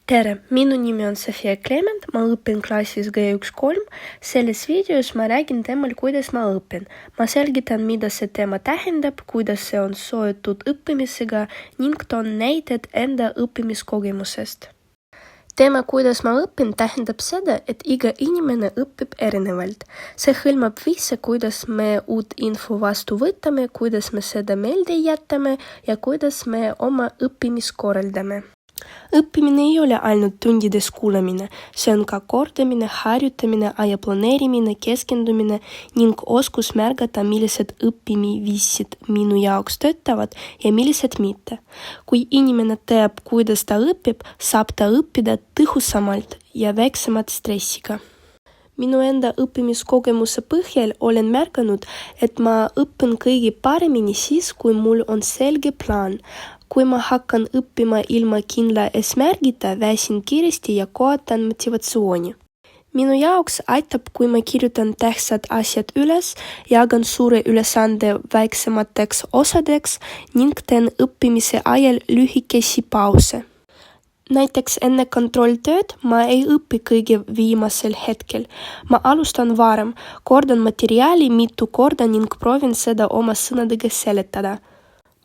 Tere, minu nimi on Sofia Clement, ma õpin klassis G1-3. Selles videos ma räägin teemal, kuidas ma õpin. Ma selgitan, mida see teema tähendab, kuidas see on seotud õppimisega ning toon näited enda õppimiskogemusest. Teema, kuidas ma õpin, tähendab seda, et iga inimene õpib erinevalt. See hõlmab viise, kuidas me uut info vastu võtame, kuidas me seda meelde jätame ja kuidas me oma õppimist korraldame. Õppimine ei ole ainult tundides kuulamine, see on ka kordamine, harjutamine, aja planeerimine, keskendumine ning oskus märgata, millised õppimisviisid minu jaoks töötavad ja millised mitte. Kui inimene teab, kuidas ta õpib, saab ta õppida tõhusamalt ja väiksemat stressiga. Minu enda õppimiskogemuse põhjal olen märganud, et ma õpin kõige paremini siis, kui mul on selge plaan. Kui ma hakkan õppima ilma kindla eesmärgita, väsin kiiresti ja kaotan motivatsiooni. Minu jaoks aitab, kui ma kirjutan tähtsad asjad üles, jagan suure ülesande väiksemateks osadeks ning teen õppimise ajal lühikesi pause. Näiteks enne kontrolltööd ma ei õpi kõige viimasel hetkel. Ma alustan varem, kordan materjali mitu korda ning proovin seda oma sõnadega seletada.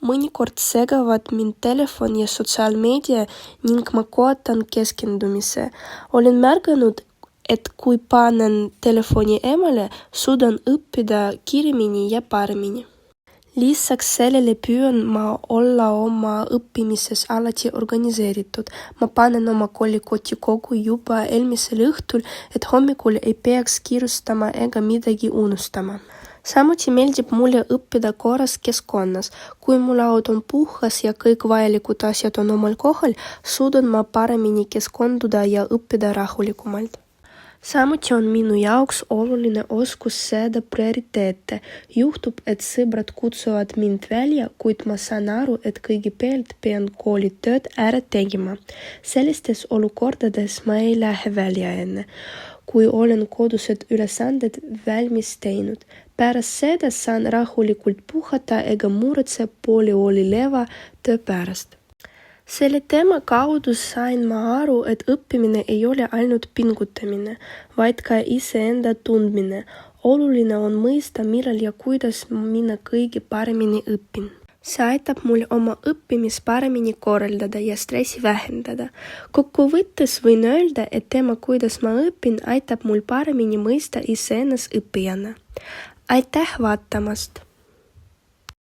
Mõnikord segavad mind telefon ja sotsiaalmeedia ning ma kaotan keskendumise. Olen märganud, et kui panen telefoni eemale, suudan õppida kiiremini ja paremini. Lisaks sellele püüan ma olla oma õppimises alati organiseeritud. Ma panen oma koolikoti kokku juba eelmisel õhtul, et hommikul ei peaks kiirustama ega midagi unustama. Samuti meeldib mulle õppida korras keskkonnas. Kui mu laud on puhas ja kõik vajalikud asjad on omal kohal, suudan ma paremini keskenduda ja õppida rahulikumalt. Samuti on minu jaoks oluline oskus seada prioriteete. Juhtub, et sõbrad kutsuvad mind välja, kuid ma saan aru, et kõigepealt pean koolitööd ära tegema. Sellistes olukordades ma ei lähe välja enne, kui olen kodused ülesanded valmis teinud. Pärast seda saan rahulikult puhata ega muretse pooleli oleva töö pärast. Selle teema kaudu sain ma aru, et õppimine ei ole ainult pingutamine, vaid ka iseenda tundmine. Oluline on mõista, millal ja kuidas mina kõige paremini õpin. See aitab mul oma õppimist paremini korraldada ja stressi vähendada. Kokkuvõttes võin öelda, et teema, kuidas ma õpin, aitab mul paremini mõista iseennast õppijana. Aitäh vaatamast!